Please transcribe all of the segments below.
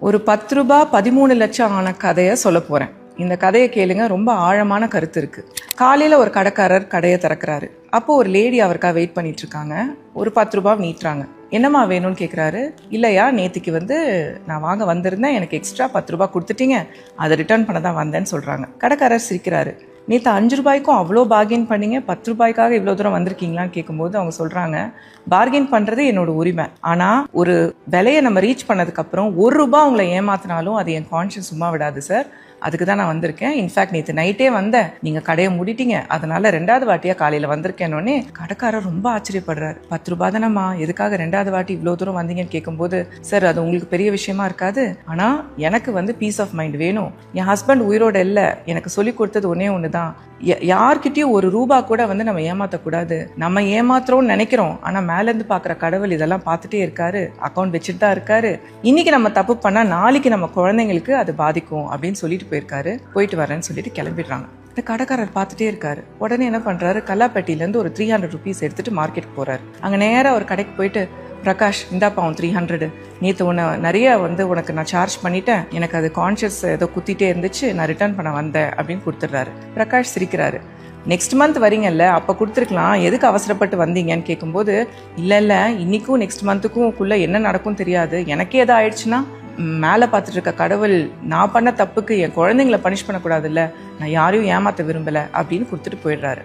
ஒரு 10 ரூபாய் 13 லட்சம் ஆன கதையை சொல்ல போறேன். இந்த கதையை கேளுங்க, ரொம்ப ஆழமான கருத்து இருக்கு. காலையில ஒரு கடைக்காரர் கடையை திறக்கிறாரு. அப்போ ஒரு லேடி அவருக்கா வெயிட் பண்ணிட்டு இருக்காங்க. ஒரு 10 ரூபாய் நீட்டுறாங்க. என்னம்மா வேணும்னு கேட்குறாரு. இல்லையா, நேற்றுக்கு நான் வாங்க வந்திருந்தேன், எனக்கு எக்ஸ்ட்ரா 10 ரூபாய் கொடுத்துட்டீங்க, அதை ரிட்டர்ன் பண்ண தான் வந்தேன்னு சொல்றாங்க. கடைக்காரர் சிரிக்கிறாரு. நேற்று 5 ரூபாய்க்கும் அவ்வளோ பார்கெயின் பண்ணீங்க, 10 ரூபாய்க்காக இவ்வளோ தூரம் வந்திருக்கீங்களான்னு கேட்கும்போது அவங்க சொல்கிறாங்க, பார்கெயின் பண்ணுறது என்னோட உரிமை. ஆனால் ஒரு விலையை நம்ம ரீச் பண்ணதுக்கப்புறம் 1 ரூபாய் உங்களை ஏமாத்தினாலும் அது என் கான்ஷியஸ் சும்மா விடாது சார். அதுக்கு தான் நான் வந்திருக்கேன். இன்ஃபேக்ட் நேற்று நைட்டே வந்தேன், நீங்கள் கடையை மூடிட்டீங்க, அதனால 2வது வாட்டியாக காலையில் வந்திருக்கேன்னொன்னே கடைக்காரர் ரொம்ப ஆச்சரியப்படுறாரு. 10 ரூபாய் தானம்மா, எதுக்காக 2வது வாட்டி இவ்வளோ தூரம் வந்தீங்கன்னு கேட்கும்போது, சார் அது உங்களுக்கு பெரிய விஷயமா இருக்காது, ஆனால் எனக்கு பீஸ் ஆஃப் மைண்ட் வேணும். என் ஹஸ்பண்ட் உயிரோட இல்லை, எனக்கு சொல்லி கொடுத்தது ஒன்னே ஒன்று தான், யார்கிட்டயும் 1 ரூபாய் கூட நம்ம ஏமாற்றக்கூடாது. நம்ம ஏமாத்துறோம்னு நினைக்கிறோம், ஆனால் மேலேருந்து பார்க்குற கடவுள் இதெல்லாம் பார்த்துட்டே இருக்காரு, அக்கௌண்ட் வச்சுட்டு தான் இருக்காரு. இன்னைக்கு நம்ம தப்பு பண்ணால் நாளைக்கு நம்ம குழந்தைங்களுக்கு அது பாதிக்கும் அப்படின்னு சொல்லிட்டு போயிருக்காரு. போயிட்டு வரேன்னு சொல்லிட்டு கிளம்பிடுறாங்க. இந்த கடைக்காரர் பார்த்துட்டே இருக்காரு. உடனே என்ன பண்றாரு, கல்லாப்பட்டியிலேருந்து ஒரு 300 ருபீஸ் எடுத்துட்டு மார்க்கெட்டுக்கு போறாரு. அங்கே நேராக ஒரு கடைக்கு போயிட்டு, பிரகாஷ் இந்தாப்பா உன் 300, நேற்று நிறைய உனக்கு நான் சார்ஜ் பண்ணிட்டேன், எனக்கு அது கான்ஷியஸ் ஏதோ குத்திட்டே இருந்துச்சு, நான் ரிட்டர்ன் பண்ண வந்தேன் அப்படின்னு கொடுத்துட்றாரு. பிரகாஷ் சிரிக்கிறாரு. நெக்ஸ்ட் மந்த் வரீங்கல்ல, அப்போ கொடுத்துருக்கலாம், எதுக்கு அவசரப்பட்டு வந்தீங்கன்னு கேட்கும்போது, இல்லை இன்னைக்கும் நெக்ஸ்ட் மந்த்துக்கும் என்ன நடக்கும் தெரியாது, எனக்கே எதாவது ஆயிடுச்சுன்னா மேலே பார்த்துட்டு இருக்க கடவுள் நான் பண்ண தப்புக்கு என் குழந்தைங்களை பனிஷ் பண்ணக்கூடாதுல்ல, நான் யாரையும் ஏமாற்ற விரும்பலை அப்படின்னு கொடுத்துட்டு போயிடுறாரு.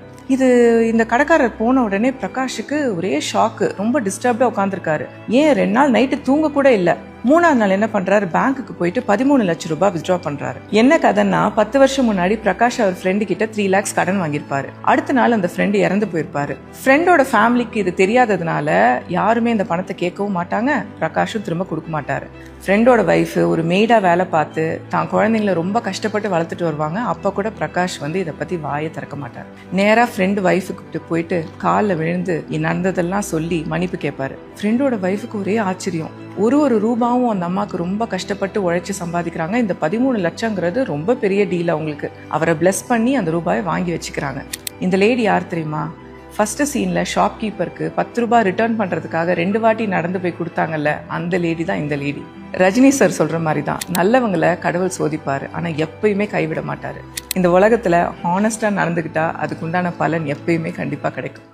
இந்த கடைக்காரர் போன உடனே பிரகாஷுக்கு ஒரே ஷாக்கு, ரொம்ப டிஸ்டர்ப்டாக உட்காந்துருக்காரு. ஏன் 2 நாள் நைட்டு தூங்க கூட இல்லை. 3வது நாள் என்ன பண்றாரு, பேங்க்குக்கு போயிட்டு 13 லட்சம் ரூபாய் வித்ட்ரா பண்றாரு. என்ன கதைன்னா, 10 வருஷம் முன்னாடி பிரகாஷ் அவர் ஃப்ரெண்டு கிட்ட 3 lakhs கடன் வாங்கியிருப்பாரு. அடுத்த நாள் அந்த ஃப்ரெண்டு இறந்து போயிருப்பாரு. ஃப்ரெண்டோட ஃபேமிலிக்கு இது தெரியாததுனால யாருமே இந்த பணத்தை கேட்கவும் மாட்டாங்க, பிரகாஷும் திரும்ப கொடுக்க மாட்டாரு. ஃப்ரெண்டோட வைஃப் ஒரு மெய்டா வேலை பார்த்து தான் குழந்தைங்களை ரொம்ப கஷ்டப்பட்டு வளர்த்துட்டு வருவாங்க. அப்ப கூட பிரகாஷ் இதை பத்தி வாயை திறக்க மாட்டார். நேரா ஃப்ரெண்டு வைஃபுக்கு போயிட்டு காலில் விழுந்து நடந்ததெல்லாம் சொல்லி மன்னிப்பு கேட்பாரு. ஃப்ரெண்டோட வைஃபுக்கு ஒரே ஆச்சரியம். ஒரு ரூபாவும் அந்த அம்மாவுக்கு ரொம்ப கஷ்டப்பட்டு உழைச்சி சம்பாதிக்கிறாங்க. இந்த 13 லட்சங்கிறது ரொம்ப பெரிய டீல் அவங்களுக்கு. அவரை பிளஸ் பண்ணி அந்த ரூபாயை வாங்கி வச்சுக்கிறாங்க. இந்த லேடி யார் தெரியுமா? ஃபர்ஸ்ட் சீன்ல ஷாப்கீப்பருக்கு 10 ரூபாய் ரிட்டர்ன் பண்றதுக்காக 2 வாட்டி நடந்து போய் கொடுத்தாங்கல்ல, அந்த லேடி தான் இந்த லேடி. ரஜினி சார் சொல்ற மாதிரி தான், நல்லவங்களை கடவுள் சோதிப்பாரு, ஆனா எப்பயுமே கைவிட மாட்டாரு. இந்த உலகத்துல ஹானஸ்டா நடந்துகிட்டா அதுக்குண்டான பலன் எப்பயுமே கண்டிப்பா கிடைக்கும்.